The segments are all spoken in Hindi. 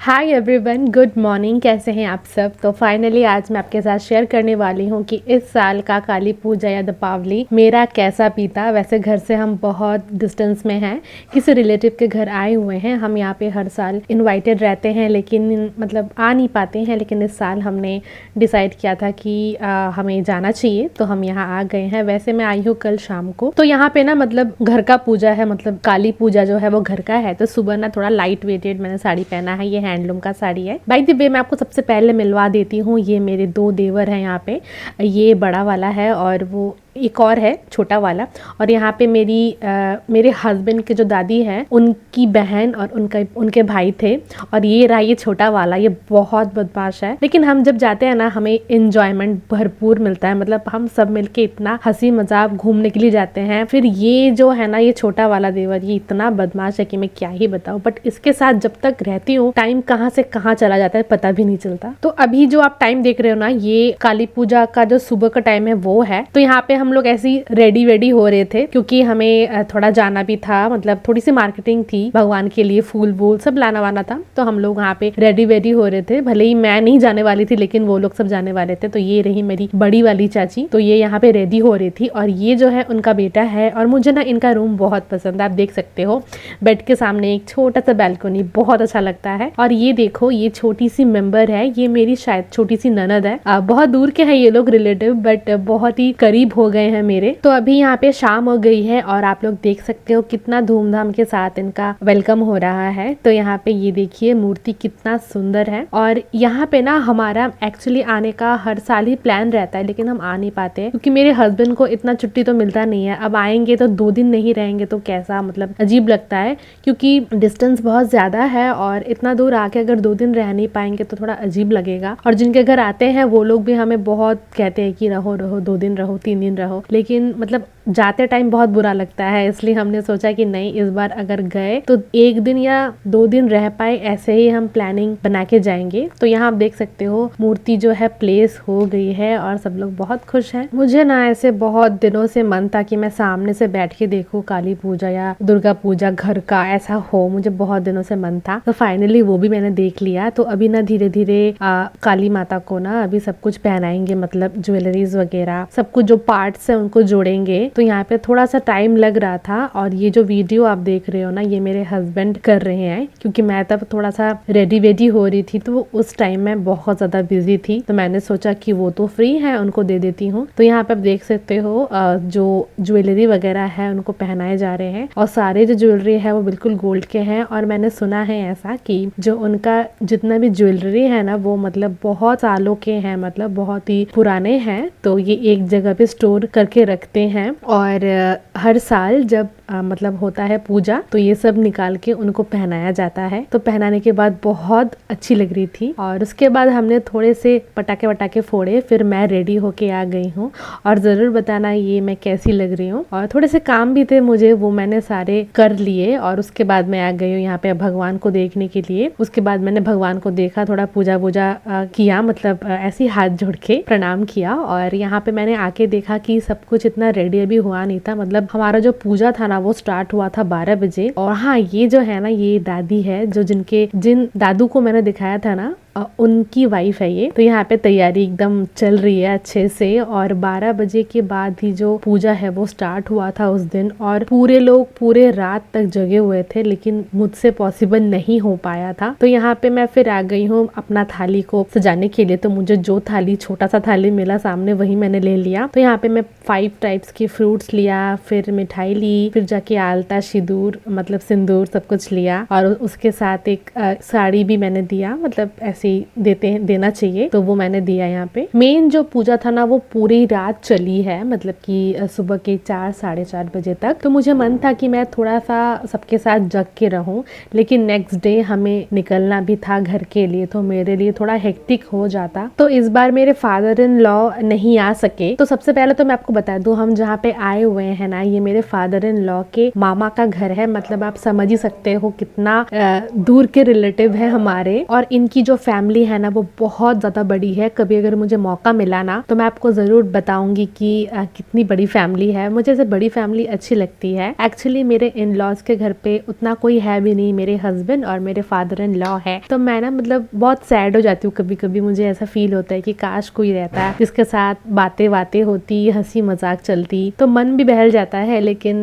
Hi everyone, good morning. कैसे हैं आप सब। तो फाइनली आज मैं आपके साथ शेयर करने वाली हूँ कि इस साल का काली पूजा या दीपावली मेरा कैसा बीता। वैसे घर से हम बहुत डिस्टेंस में हैं, किसी रिलेटिव के घर आए हुए हैं। हम यहाँ पे हर साल इनवाइटेड रहते हैं लेकिन मतलब आ नहीं पाते हैं, लेकिन इस साल हमने डिसाइड किया था कि हमें जाना चाहिए, तो हम यहाँ आ गए हैं। वैसे मैं आई हूँ कल शाम को, तो यहाँ पे ना मतलब घर का पूजा है, मतलब काली पूजा जो है वो घर का है। तो सुबह ना थोड़ा लाइट वेटेड मैंने साड़ी पहना है, ये हैंडलूम का साड़ी है। बाय द वे मैं आपको सबसे पहले मिलवा देती हूँ, ये मेरे दो देवर हैं यहाँ पे। ये बड़ा वाला है और वो एक और है छोटा वाला। और यहाँ पे मेरे हस्बैंड के जो दादी हैं उनकी बहन और उनके भाई थे। और ये रहा ये छोटा वाला, ये बहुत बदमाश है। लेकिन हम जब जाते हैं ना हमें इंजॉयमेंट भरपूर मिलता है, मतलब हम सब मिलके इतना हंसी मजाक घूमने के लिए जाते हैं। फिर ये जो है ना ये छोटा वाला देवर, ये इतना बदमाश है कि मैं क्या ही बताऊं। बट इसके साथ जब तक रहती हूँ टाइम कहाँ से कहाँ चला जाता है पता भी नहीं चलता। तो अभी जो आप टाइम देख रहे हो ना, ये काली पूजा का जो सुबह का टाइम है वो है। तो यहाँ पे हम लोग ऐसे ही रेडी हो रहे थे क्योंकि हमें थोड़ा जाना भी था, मतलब थोड़ी सी मार्केटिंग थी भगवान के लिए, फूल वूल सब लाना वाना था। तो हम लोग वहाँ पे रेडी हो रहे थे। भले ही मैं नहीं जाने वाली थी लेकिन वो लोग सब जाने वाले थे। तो ये रही मेरी बड़ी वाली चाची, तो ये यहाँ पे रेडी हो रही थी। और ये जो है उनका बेटा है। और मुझे ना इनका रूम बहुत पसंद है, आप देख सकते हो बेड के सामने एक छोटा सा बैल्कनी, बहुत अच्छा लगता है। और ये देखो ये छोटी सी मेंबर है, ये मेरी शायद छोटी सी ननद है। बहुत दूर के हैं ये लोग रिलेटिव, बट बहुत ही करीब हो गए हैं मेरे। तो अभी यहाँ पे शाम हो गई है और आप लोग देख सकते हो कितना धूमधाम के साथ इनका वेलकम हो रहा है। तो यहाँ पे ये देखिए मूर्ति कितना सुंदर है। और यहाँ पे ना हमारा एक्चुअली आने का हर साल ही प्लान रहता है, लेकिन हम आ नहीं पाते क्योंकि मेरे हस्बैंड को इतना छुट्टी तो मिलता नहीं है। अब आएंगे तो 2 दिन नहीं रहेंगे तो कैसा, मतलब अजीब लगता है क्योंकि डिस्टेंस बहुत ज्यादा है और इतना दूर आके अगर 2 दिन रह नहीं पाएंगे तो थोड़ा अजीब लगेगा। और जिनके घर आते हैं वो लोग भी हमें बहुत कहते हैं कि रहो 2 दिन रहो, 3 दिन रहो, लेकिन मतलब जाते टाइम बहुत बुरा लगता है। इसलिए हमने सोचा कि नहीं, इस बार अगर गए तो 1 दिन या 2 दिन रह पाए, ऐसे ही हम प्लानिंग बना के जाएंगे। तो यहाँ आप देख सकते हो मूर्ति जो है प्लेस हो गई है और सब लोग बहुत खुश हैं। मुझे ना ऐसे बहुत दिनों से मन था कि मैं सामने से बैठ के देखूं काली पूजा या दुर्गा पूजा घर का ऐसा हो, मुझे बहुत दिनों से मन था। तो फाइनली वो भी मैंने देख लिया। तो अभी ना धीरे धीरे काली माता को ना अभी सब कुछ पहनाएंगे, मतलब ज्वेलरीज वगैरह सब कुछ जो पार्ट्स है उनको जोड़ेंगे। तो यहाँ पे थोड़ा सा टाइम लग रहा था। और ये जो वीडियो आप देख रहे हो ना ये मेरे हस्बैंड कर रहे हैं, क्योंकि मैं तब थोड़ा सा रेडी हो रही थी, तो उस टाइम मैं बहुत ज्यादा बिजी थी। तो मैंने सोचा कि वो तो फ्री है, उनको दे देती हूँ। तो यहाँ पे आप देख सकते हो जो ज्वेलरी वगैरह है उनको पहनाए जा रहे हैं। और सारे जो ज्वेलरी है वो बिल्कुल गोल्ड के हैं। और मैंने सुना है ऐसा कि जो उनका जितना भी ज्वेलरी है ना वो मतलब बहुत सालों के हैं, मतलब बहुत ही पुराने हैं। तो ये एक जगह पे स्टोर करके रखते हैं और हर साल जब मतलब होता है पूजा तो ये सब निकाल के उनको पहनाया जाता है। तो पहनाने के बाद बहुत अच्छी लग रही थी। और उसके बाद हमने थोड़े से पटाखे फोड़े, फिर मैं रेडी होके आ गई हूँ। और जरूर बताना ये मैं कैसी लग रही हूँ। और थोड़े से काम भी थे मुझे, वो मैंने सारे कर लिए। और उसके बाद मैं आ गई हूँ यहाँ पे भगवान को देखने के लिए। उसके बाद मैंने भगवान को देखा, थोड़ा पूजा किया, मतलब ऐसे हाथ जोड़ के प्रणाम किया। और यहाँ पे मैंने आके देखा कि सब कुछ इतना रेडी अभी हुआ नहीं था, मतलब हमारा जो पूजा था ना वो स्टार्ट हुआ था 12 बजे। और हाँ, ये जो है ना ये दादी है, जो जिन दादू को मैंने दिखाया था ना उनकी वाइफ है ये। तो यहाँ पे तैयारी एकदम चल रही है अच्छे से। और 12 बजे के बाद ही जो पूजा है वो स्टार्ट हुआ था उस दिन। और पूरे लोग पूरे रात तक जगे हुए थे, लेकिन मुझसे पॉसिबल नहीं हो पाया था। तो यहाँ पे मैं फिर आ गई हूँ अपना थाली को सजाने के लिए। तो मुझे जो थाली छोटा सा थाली मिला सामने वही मैंने ले लिया। तो यहाँ पे मैं 5 टाइप्स के फ्रूट्स लिया, फिर मिठाई ली, फिर जाके आलता, सिंदूर मतलब सिंदूर सब कुछ लिया। और उसके साथ एक साड़ी भी मैंने दिया, मतलब ऐसे देना चाहिए, तो वो मैंने दिया। यहाँ पे मेन जो पूजा था ना वो पूरी रात चली है, मतलब कि सुबह के 4 साढ़े 4 बजे तक। तो मुझे मन था कि मैं थोड़ा सा सबके साथ जग के रहूं, लेकिन नेक्स्ट डे हमें निकलना भी था घर के लिए, तो मेरे लिए थोड़ा हेक्टिक हो जाता। तो इस बार मेरे फादर इन लॉ नहीं आ सके। तो सबसे पहले तो मैं आपको बता दूं, हम जहाँ पे आए हुए हैं ना ये मेरे फादर इन लॉ के मामा का घर है, मतलब आप समझ ही सकते हो कितना दूर के रिलेटिव है हमारे। और इनकी जो फैमिली है ना वो बहुत ज़्यादा बड़ी है। कभी अगर मुझे मौका मिला ना तो मैं आपको ज़रूर बताऊंगी कि कितनी बड़ी फैमिली है। मुझे ऐसे बड़ी फैमिली अच्छी लगती है। एक्चुअली मेरे इन लॉज के घर पे उतना कोई है भी नहीं, मेरे हस्बैंड और मेरे फादर इन लॉ है। तो मैं ना मतलब बहुत सैड हो जाती हूँ कभी कभी। मुझे ऐसा फील होता है कि काश कोई रहता है जिसके साथ बातें बातें होती, हंसी मजाक चलती, तो मन भी बहल जाता है। लेकिन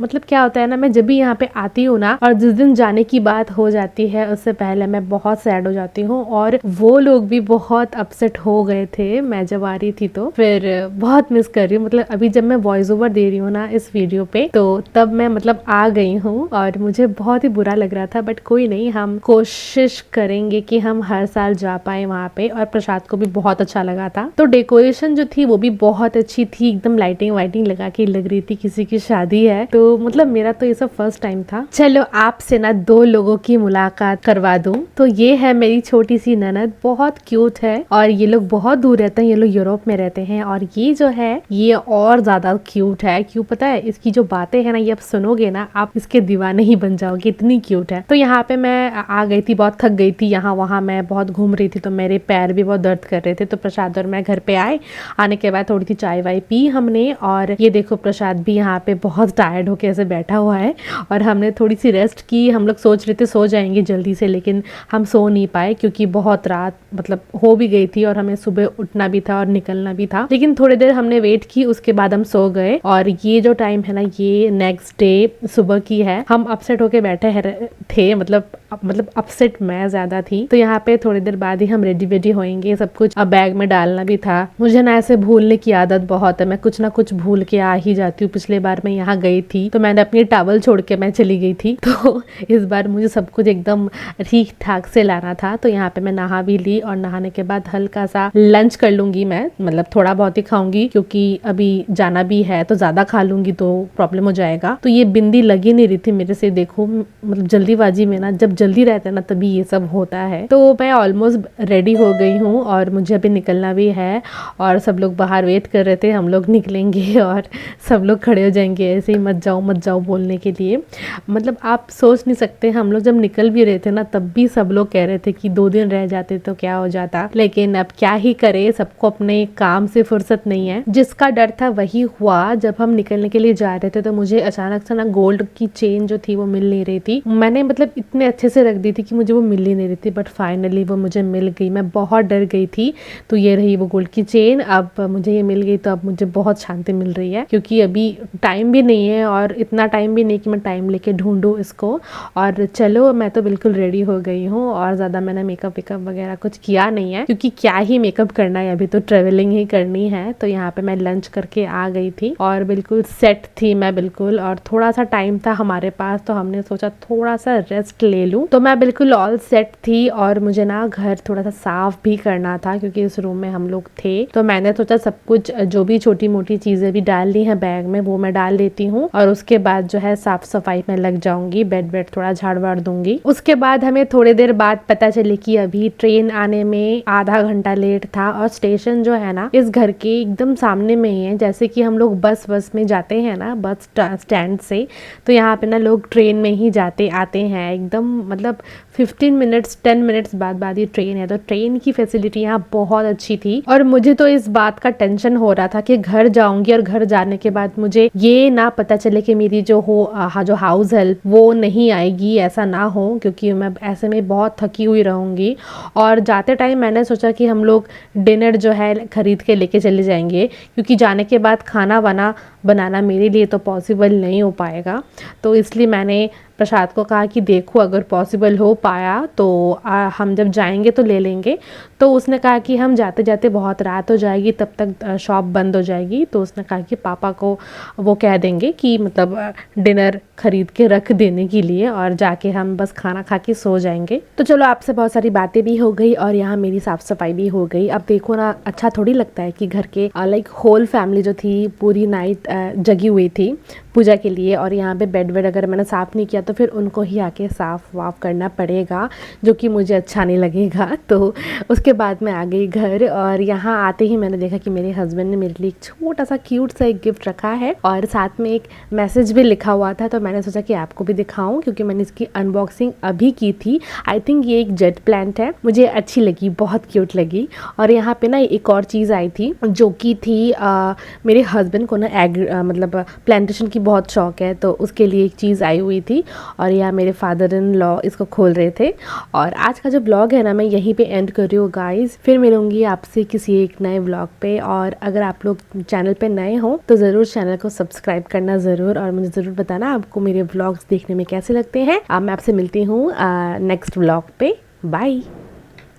मतलब क्या होता है ना, मैं जब भी यहाँ पे आती हूँ ना और जिस दिन जाने की बात हो जाती है उससे पहले मैं बहुत सैड हो जाती हूँ। और वो लोग भी बहुत अपसेट हो गए थे मैं जब आ रही थी। तो फिर बहुत मिस कर रही हूँ। मतलब अभी जब मैं वॉइस ओवर दे रही हूँ ना इस वीडियो पे, तो तब मैं मतलब आ गई हूँ और मुझे बहुत ही बुरा लग रहा था। बट कोई नहीं, हम कोशिश करेंगे कि हम हर साल जा पाए वहाँ पे। और प्रसाद को भी बहुत अच्छा लगा था। तो डेकोरेशन जो थी वो भी बहुत अच्छी थी, एकदम लाइटिंग वाइटिंग लगा के लग रही थी किसी की शादी है। तो मतलब मेरा तो ये सब फर्स्ट टाइम था। चलो आपसे ना 2 लोगों की मुलाकात करवा दूं। तो ये है मेरी छोटी सी ननद, बहुत क्यूट है और ये लोग बहुत दूर रहते हैं, ये लोग यूरोप में रहते हैं। और ये जो है ये और ज्यादा क्यूट है। क्यों पता है? इसकी जो बातें है ना ये आप सुनोगे ना आप इसके दीवाने ही बन जाओगे, इतनी क्यूट है। तो यहाँ पे मैं आ गई थी, बहुत थक गई थी, यहाँ वहाँ मैं बहुत घूम रही थी तो मेरे पैर भी बहुत दर्द कर रहे थे। तो प्रसाद और मैं घर पे आए, आने के बाद थोड़ी सी चाय वाय पी हमने। और ये देखो प्रसाद भी यहाँ पे बहुत टायर्ड होके ऐसे बैठा हुआ है और हमने थोड़ी सी रेस्ट की। हम लोग सोच रहे थे सो जाएंगे जल्दी से, लेकिन हम सो नहीं पाए क्योंकि बहुत रात मतलब हो भी गई थी और हमें सुबह उठना भी था और निकलना भी था। लेकिन थोड़ी देर हमने वेट की, उसके बाद हम सो गए। और ये जो टाइम है ना ये नेक्स्ट डे सुबह की है। हम अपसेट होके बैठे थे, मतलब अपसेट मैं ज्यादा थी। तो यहाँ पे थोड़ी देर बाद ही हम रेडी वेडी होएंगे, सब कुछ अब बैग में डालना भी था। मुझे ना ऐसे भूलने की आदत बहुत है, मैं कुछ ना कुछ भूल के आ ही जाती हूँ। पिछले बार मैं यहाँ गई थी तो मैंने अपनी टॉवल छोड़ के मैं चली गई थी। तो इस बार मुझे सब कुछ एकदम ठीक ठाक से लाना था। तो यहाँ पे मैं नहा भी ली और नहाने के बाद हल्का सा लंच कर लूंगी मैं, मतलब थोड़ा बहुत ही खाऊंगी क्योंकि अभी जाना भी है। तो ज्यादा खा लूंगी तो प्रॉब्लम हो जाएगा। तो ये बिंदी लगी नहीं रही थी मेरे से, देखो मतलब जल्दीबाजी में ना, जब जल्दी रहता है ना तभी ये सब होता है। तो मैं ऑलमोस्ट रेडी हो गई हूँ और मुझे अभी निकलना भी है। और सब लोग बाहर वेट कर रहे थे, हम लोग निकलेंगे और सब लोग खड़े हो जाएंगे ऐसे ही मत जाओ बोलने के लिए। मतलब आप सोच नहीं सकते, हम लोग जब निकल भी रहे थे ना तब भी सब लोग कह रहे थे कि 2 दिन रह जाते तो क्या हो जाता। लेकिन अब क्या ही करे, सबको अपने काम से फुर्सत नहीं है। जिसका डर था वही हुआ। जब हम निकलने के लिए जा रहे थे तो मुझे अचानक से ना गोल्ड की चेन जो थी वो मिल नहीं रही थी। मैंने मतलब इतने अच्छे से रख दी थी कि मुझे वो मिल ही नहीं रही थी, बट फाइनली वो मुझे मिल गई। मैं बहुत डर गई थी। तो ये रही वो गोल्ड की चेन, अब मुझे ये मिल गई। तो अब मुझे बहुत शांति मिल रही है क्योंकि अभी टाइम भी नहीं है और इतना टाइम भी नहीं कि मैं टाइम लेके ढूंढूं इसको। और चलो मैं तो बिल्कुल रेडी हो गई हूँ और ज्यादा मैंने मेकअप वेकअप वगैरह कुछ किया नहीं है क्योंकि क्या ही मेकअप करना है, अभी तो ट्रेवलिंग ही करनी है। तो यहाँ पे मैं लंच करके आ गई थी और बिल्कुल सेट थी मैं बिल्कुल। और थोड़ा सा टाइम था हमारे पास तो हमने सोचा थोड़ा सा रेस्ट ले लूं। तो मैं बिल्कुल ऑल सेट थी और मुझे ना घर थोड़ा सा साफ भी करना था क्योंकि इस रूम में हम लोग थे। तो मैंने सोचा सब कुछ जो भी छोटी मोटी चीजें भी डालनी है बैग में वो मैं डाल देती हूँ और उसके बाद जो है साफ सफाई में लग जाऊंगी, बेड बेड थोड़ा झाड़ वाड़ दूंगी। उसके बाद हमें थोड़ी देर बाद पता चले कि अभी ट्रेन आने में आधा घंटा लेट था और स्टेशन जो है ना इस घर के एकदम सामने में ही है। जैसे कि हम लोग बस में जाते हैं ना बस स्टैंड से, तो यहाँ पे ना लोग ट्रेन में ही जाते आते हैं एकदम, मतलब 15 मिनट्स 10 मिनट्स बाद ये ट्रेन है। तो ट्रेन की फैसिलिटी यहाँ बहुत अच्छी थी और मुझे तो इस बात का टेंशन हो रहा था कि घर जाऊंगी और घर जाने के बाद मुझे ये ना पता चले कि मेरी जो हाउस हेल्प वो नहीं आएगी, ऐसा ना हो क्योंकि मैं ऐसे में बहुत थकी हुई रहूंगी। और जाते टाइम मैंने सोचा कि हम लोग डिनर जो है खरीद के लेके चले जाएंगे क्योंकि जाने के बाद खाना वाना बनाना मेरे लिए तो पॉसिबल नहीं हो पाएगा। तो इसलिए मैंने प्रसाद को कहा कि देखो अगर पॉसिबल हो पाया तो हम जब जाएंगे तो ले लेंगे। तो उसने कहा कि हम जाते जाते बहुत रात हो जाएगी, तब तक शॉप बंद हो जाएगी। तो उसने कहा कि पापा को वो कह देंगे कि मतलब डिनर खरीद के रख देने के लिए और जाके हम बस खाना खा के सो जाएंगे। तो चलो आपसे बहुत सारी बातें भी हो गई और यहाँ मेरी साफ सफाई भी हो गई। अब देखो ना अच्छा थोड़ी लगता है कि घर के लाइक होल फैमिली जो थी पूरी नाइट जगी हुई थी पूजा के लिए, और यहाँ पे बेड वेड अगर मैंने साफ़ नहीं किया तो फिर उनको ही आके साफ़ वाफ़ करना पड़ेगा, जो कि मुझे अच्छा नहीं लगेगा। तो उसके बाद मैं आ गई घर, और यहाँ आते ही मैंने देखा कि मेरे हस्बैंड ने मेरे लिए एक छोटा सा क्यूट सा एक गिफ्ट रखा है, और साथ में एक मैसेज भी लिखा हुआ था। तो मैंने सोचा कि आपको भी दिखाऊं, क्योंकि मैंने इसकी अनबॉक्सिंग अभी की थी। आई थिंक ये एक जेट प्लांट है, मुझे अच्छी लगी, बहुत क्यूट लगी। और यहाँ पे ना एक और चीज़ आई थी जो कि थी मेरे हस्बैंड को ना मतलब प्लांटेशन की बहुत शौक है, तो उसके लिए एक चीज़ आई हुई थी, और यहाँ मेरे फादर इन लॉ इसको खोल रहे थे। और आज का जो ब्लॉग है ना मैं यहीं पे एंड कर रही हूँ गाइस। फिर मिलूंगी आपसे किसी एक नए ब्लॉग पे, और अगर आप लोग चैनल पे नए हो तो ज़रूर चैनल को सब्सक्राइब करना ज़रूर, और मुझे ज़रूर बताना आपको मेरे ब्लॉग्स देखने में कैसे लगते हैं। अब मैं आपसे मिलती हूँ नेक्स्ट ब्लॉग पे। बाय।